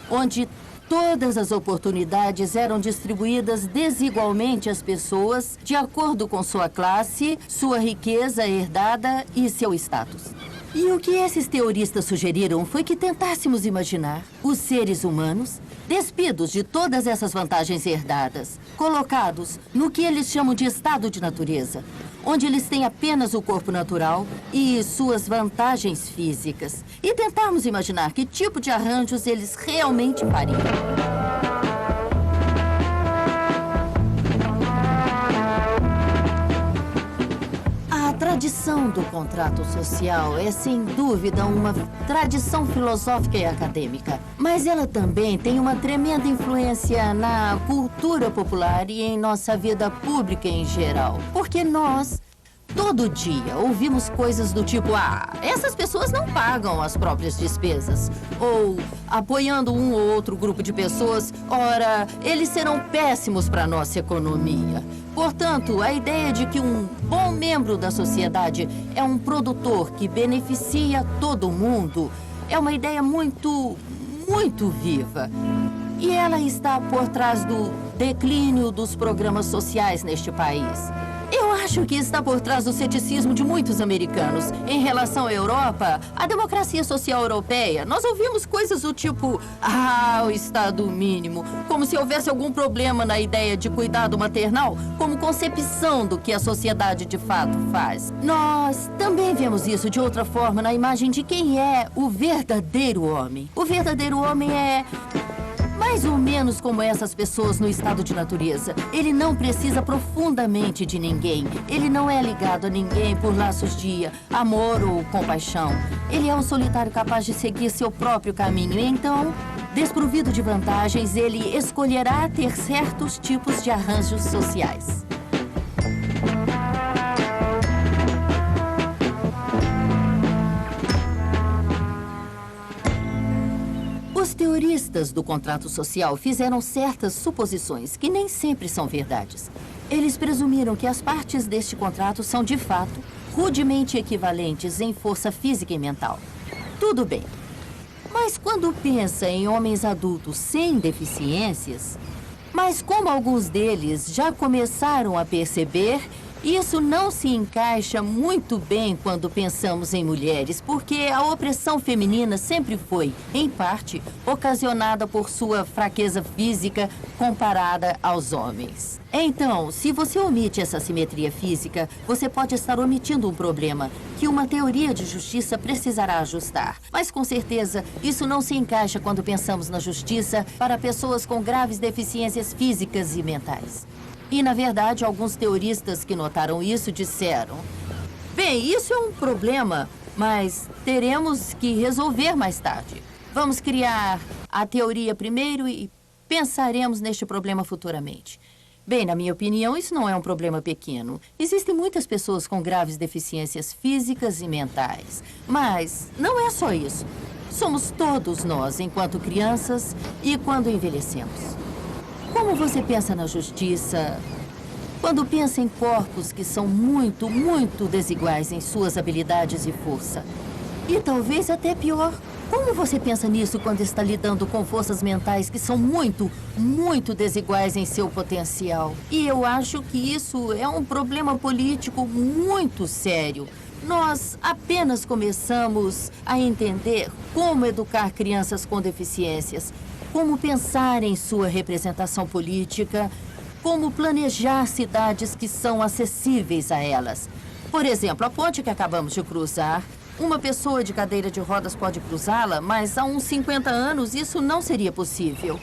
onde todas as oportunidades eram distribuídas desigualmente às pessoas de acordo com sua classe, sua riqueza herdada e seu status. E o que esses teoristas sugeriram foi que tentássemos imaginar os seres humanos despidos de todas essas vantagens herdadas, colocados no que eles chamam de estado de natureza, onde eles têm apenas o corpo natural e suas vantagens físicas, e tentarmos imaginar que tipo de arranjos eles realmente fariam. A tradição do contrato social é, sem dúvida, uma tradição filosófica e acadêmica. Mas ela também tem uma tremenda influência na cultura popular e em nossa vida pública em geral. Porque nós, todo dia, ouvimos coisas do tipo: essas pessoas não pagam as próprias despesas. Ou, apoiando um ou outro grupo de pessoas, ora, eles serão péssimos para a nossa economia. Portanto, a ideia de que um bom membro da sociedade é um produtor que beneficia todo mundo é uma ideia muito viva. E ela está por trás do declínio dos programas sociais neste país. Eu acho que está por trás do ceticismo de muitos americanos. Em relação à Europa, a democracia social europeia, nós ouvimos coisas do tipo: o Estado mínimo, como se houvesse algum problema na ideia de cuidado maternal, como concepção do que a sociedade de fato faz. Nós também vemos isso de outra forma na imagem de quem é o verdadeiro homem. O verdadeiro homem é mais ou menos como essas pessoas no estado de natureza. Ele não precisa profundamente de ninguém. Ele não é ligado a ninguém por laços de amor ou compaixão. Ele é um solitário capaz de seguir seu próprio caminho. Então, desprovido de vantagens, ele escolherá ter certos tipos de arranjos sociais. Os teoristas do contrato social fizeram certas suposições que nem sempre são verdades. Eles presumiram que as partes deste contrato são, de fato, rudemente equivalentes em força física e mental. Tudo bem. Mas quando pensa em homens adultos sem deficiências, mas como alguns deles já começaram a perceber, isso não se encaixa muito bem quando pensamos em mulheres, porque a opressão feminina sempre foi, em parte, ocasionada por sua fraqueza física comparada aos homens. Então, se você omite essa simetria física, você pode estar omitindo um problema que uma teoria de justiça precisará ajustar. Mas, com certeza, isso não se encaixa quando pensamos na justiça para pessoas com graves deficiências físicas e mentais. E, na verdade, alguns teoristas que notaram isso disseram: bem, isso é um problema, mas teremos que resolver mais tarde. Vamos criar a teoria primeiro e pensaremos neste problema futuramente. Bem, na minha opinião, isso não é um problema pequeno. Existem muitas pessoas com graves deficiências físicas e mentais. Mas não é só isso. Somos todos nós, enquanto crianças e quando envelhecemos. Como você pensa na justiça quando pensa em corpos que são muito desiguais em suas habilidades e força? E talvez até pior, como você pensa nisso quando está lidando com forças mentais que são muito desiguais em seu potencial? E eu acho que isso é um problema político muito sério. Nós apenas começamos a entender como educar crianças com deficiências, como pensar em sua representação política, como planejar cidades que são acessíveis a elas. Por exemplo, a ponte que acabamos de cruzar, uma pessoa de cadeira de rodas pode cruzá-la, mas há uns 50 anos isso não seria possível.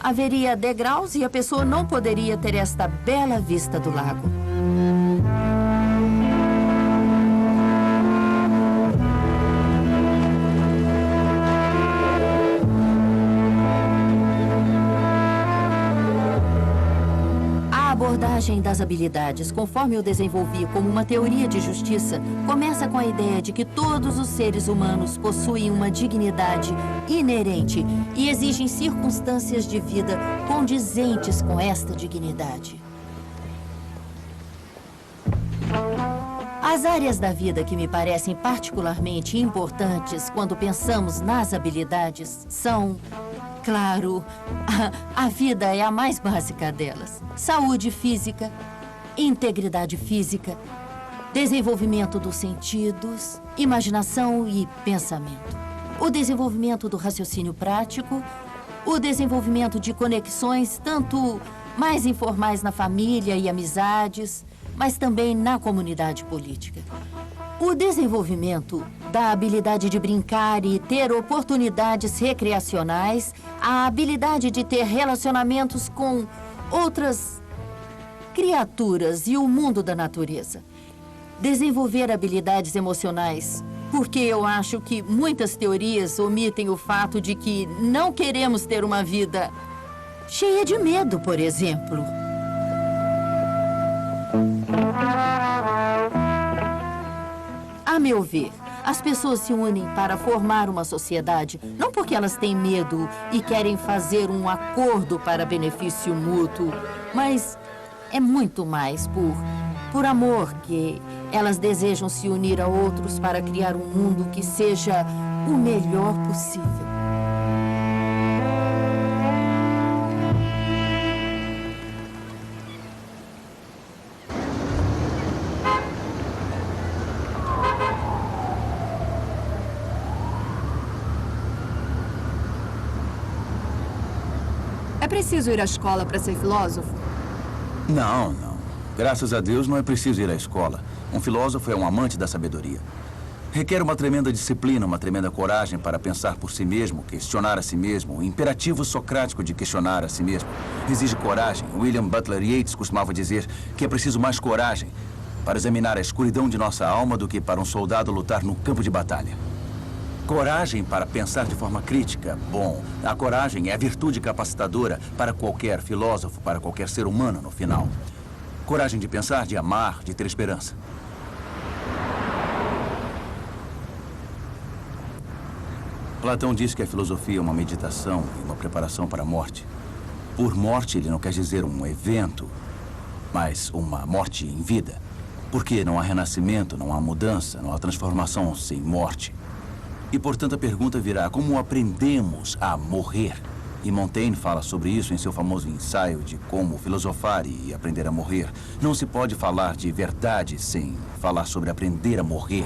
Haveria degraus e a pessoa não poderia ter esta bela vista do lago. A abordagem das habilidades, conforme eu desenvolvi como uma teoria de justiça, começa com a ideia de que todos os seres humanos possuem uma dignidade inerente e exigem circunstâncias de vida condizentes com esta dignidade. As áreas da vida que me parecem particularmente importantes quando pensamos nas habilidades são, claro, a vida é a mais básica delas. Saúde física, integridade física, desenvolvimento dos sentidos, imaginação e pensamento. O desenvolvimento do raciocínio prático, o desenvolvimento de conexões tanto mais informais na família e amizades, mas também na comunidade política. O desenvolvimento da habilidade de brincar e ter oportunidades recreacionais, a habilidade de ter relacionamentos com outras criaturas e o mundo da natureza. Desenvolver habilidades emocionais, porque eu acho que muitas teorias omitem o fato de que não queremos ter uma vida cheia de medo, por exemplo. A meu ver, as pessoas se unem para formar uma sociedade, não porque elas têm medo e querem fazer um acordo para benefício mútuo, mas é muito mais por amor que elas desejam se unir a outros para criar um mundo que seja o melhor possível. É preciso ir à escola para ser filósofo? Não, não. Graças a Deus não é preciso ir à escola. Um filósofo é um amante da sabedoria. Requer uma tremenda disciplina, uma tremenda coragem para pensar por si mesmo, questionar a si mesmo, o imperativo socrático de questionar a si mesmo. Exige coragem. William Butler Yeats costumava dizer que é preciso mais coragem para examinar a escuridão de nossa alma do que para um soldado lutar no campo de batalha. Coragem para pensar de forma crítica. Bom, a coragem é a virtude capacitadora para qualquer filósofo, para qualquer ser humano no final. Coragem de pensar, de amar, de ter esperança. Platão disse que a filosofia é uma meditação e uma preparação para a morte. Por morte, ele não quer dizer um evento, mas uma morte em vida. Porque não há renascimento, não há mudança, não há transformação sem morte. E, portanto, a pergunta virá: como aprendemos a morrer? E Montaigne fala sobre isso em seu famoso ensaio de como filosofar e aprender a morrer. Não se pode falar de verdade sem falar sobre aprender a morrer.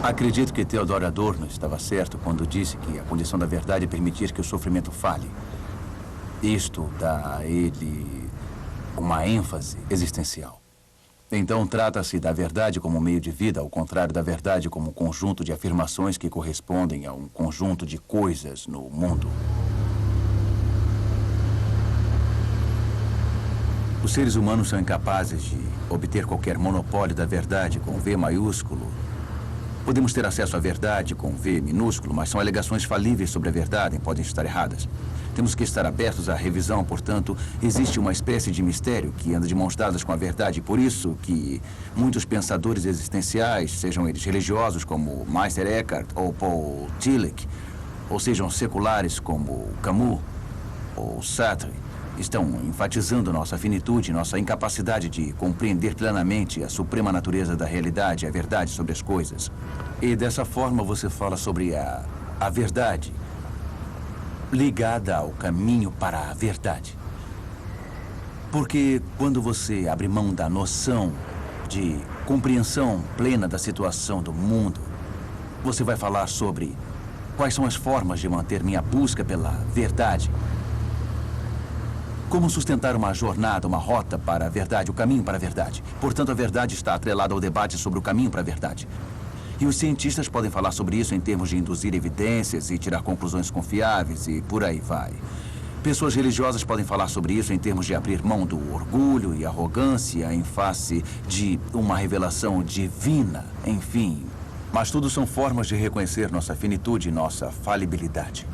Acredito que Theodor Adorno estava certo quando disse que a condição da verdade é permitir que o sofrimento fale. Isto dá a ele uma ênfase existencial. Então, trata-se da verdade como meio de vida, ao contrário da verdade como um conjunto de afirmações que correspondem a um conjunto de coisas no mundo. Os seres humanos são incapazes de obter qualquer monopólio da verdade com V maiúsculo. Podemos ter acesso à verdade com V minúsculo, mas são alegações falíveis sobre a verdade e podem estar erradas. Temos que estar abertos à revisão, portanto, existe uma espécie de mistério que anda de mãos dadas com a verdade. Por isso que muitos pensadores existenciais, sejam eles religiosos como Meister Eckhart ou Paul Tillich, ou sejam seculares como Camus ou Sartre, estão enfatizando nossa finitude, nossa incapacidade de compreender plenamente a suprema natureza da realidade, a verdade sobre as coisas. E dessa forma você fala sobre a verdade ligada ao caminho para a verdade. Porque quando você abre mão da noção de compreensão plena da situação do mundo, você vai falar sobre quais são as formas de manter minha busca pela verdade. Como sustentar uma jornada, uma rota para a verdade, o caminho para a verdade. Portanto, a verdade está atrelada ao debate sobre o caminho para a verdade. E os cientistas podem falar sobre isso em termos de induzir evidências e tirar conclusões confiáveis e por aí vai. Pessoas religiosas podem falar sobre isso em termos de abrir mão do orgulho e arrogância em face de uma revelação divina, enfim. Mas tudo são formas de reconhecer nossa finitude e nossa falibilidade.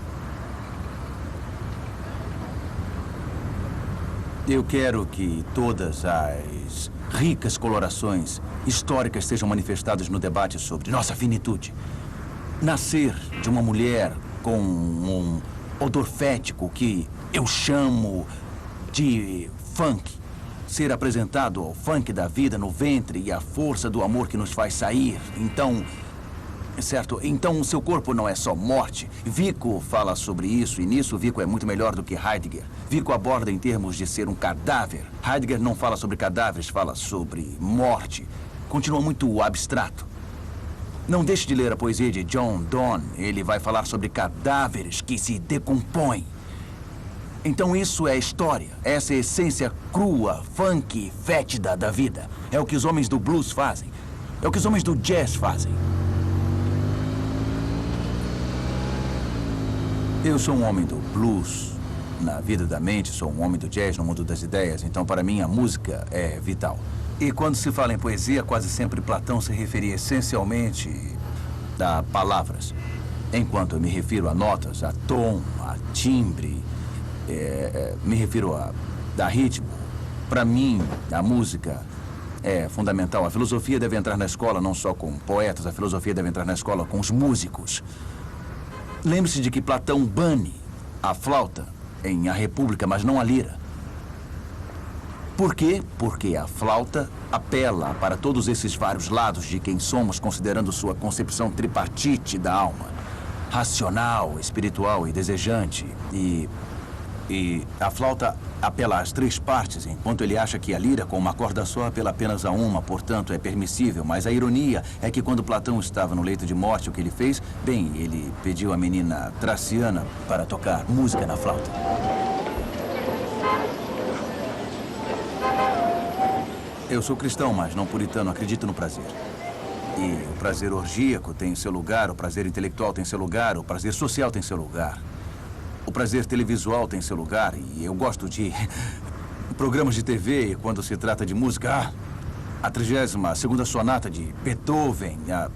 Eu quero que todas as ricas colorações históricas sejam manifestadas no debate sobre nossa finitude. Nascer de uma mulher com um odor fético que eu chamo de funk. ser apresentado ao funk da vida no ventre e à força do amor que nos faz sair. Então, certo? Então, seu corpo não é só morte. Vico fala sobre isso e nisso Vico é muito melhor do que Heidegger. Vico aborda em termos de ser um cadáver. Heidegger não fala sobre cadáveres, fala sobre morte. Continua muito abstrato. Não deixe de ler a poesia de John Donne. Ele vai falar sobre cadáveres que se decompõem. Então isso é história. Essa é a essência crua, funk, fétida da vida. É o que os homens do blues fazem. É o que os homens do jazz fazem. Eu sou um homem do blues. Na vida da mente, sou um homem do jazz no mundo das ideias. Então, para mim, a música é vital. E quando se fala em poesia, quase sempre Platão se referia essencialmente a palavras. Enquanto eu me refiro a notas, a tom, a timbre, me refiro a ritmo. Para mim, a música é fundamental. A filosofia deve entrar na escola não só com poetas, a filosofia deve entrar na escola com os músicos. Lembre-se de que Platão bane a flauta em A República, mas não a lira. Por quê? Porque a flauta apela para todos esses vários lados de quem somos, considerando sua concepção tripartite da alma. Racional, espiritual e desejante. E a flauta apela às três partes, enquanto ele acha que a lira, com uma corda só, apela apenas a uma, portanto é permissível. Mas a ironia é que quando Platão estava no leito de morte, o que ele fez? Bem, ele pediu à menina Traciana para tocar música na flauta. Eu sou cristão, mas não puritano, acredito no prazer. E o prazer orgíaco tem seu lugar, o prazer intelectual tem seu lugar, o prazer social tem seu lugar. O prazer televisual tem seu lugar e eu gosto de programas de TV e quando se trata de música, a 32ª sonata de Beethoven, a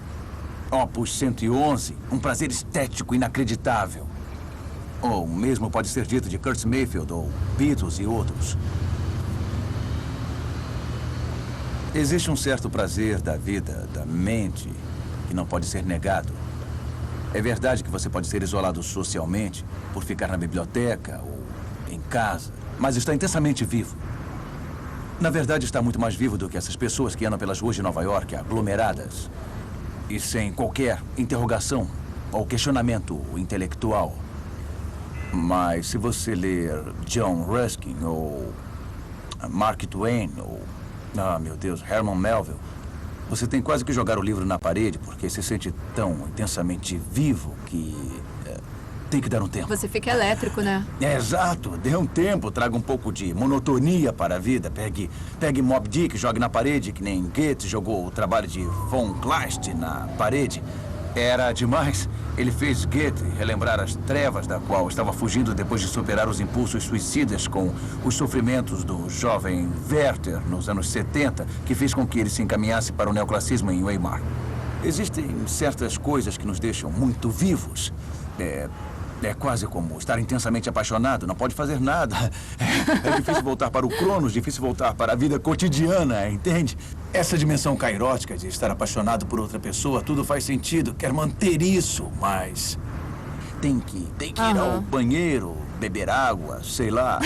Opus 111, um prazer estético inacreditável. Ou mesmo pode ser dito de Curtis Mayfield ou Beatles e outros. Existe um certo prazer da vida, da mente, que não pode ser negado. É verdade que você pode ser isolado socialmente por ficar na biblioteca ou em casa, mas está intensamente vivo. Na verdade, está muito mais vivo do que essas pessoas que andam pelas ruas de Nova York, aglomeradas e sem qualquer interrogação ou questionamento intelectual. Mas se você ler John Ruskin ou Mark Twain ou, meu Deus, Herman Melville, você tem quase que jogar o livro na parede porque se sente tão intensamente vivo que tem que dar um tempo. Você fica elétrico, né? Exato, dê um tempo, traga um pouco de monotonia para a vida. Pegue Moby Dick, jogue na parede, que nem Goethe jogou o trabalho de von Kleist na parede. Era demais. Ele fez Goethe relembrar as trevas da qual estava fugindo depois de superar os impulsos suicidas com os sofrimentos do jovem Werther nos anos 70, que fez com que ele se encaminhasse para o neoclassicismo em Weimar. Existem certas coisas que nos deixam muito vivos. É quase como estar intensamente apaixonado, não pode fazer nada. É difícil voltar para o Cronos, difícil voltar para a vida cotidiana, entende? Essa dimensão cairótica de estar apaixonado por outra pessoa, tudo faz sentido, quer manter isso, mas tem que ir ao banheiro, beber água, sei lá.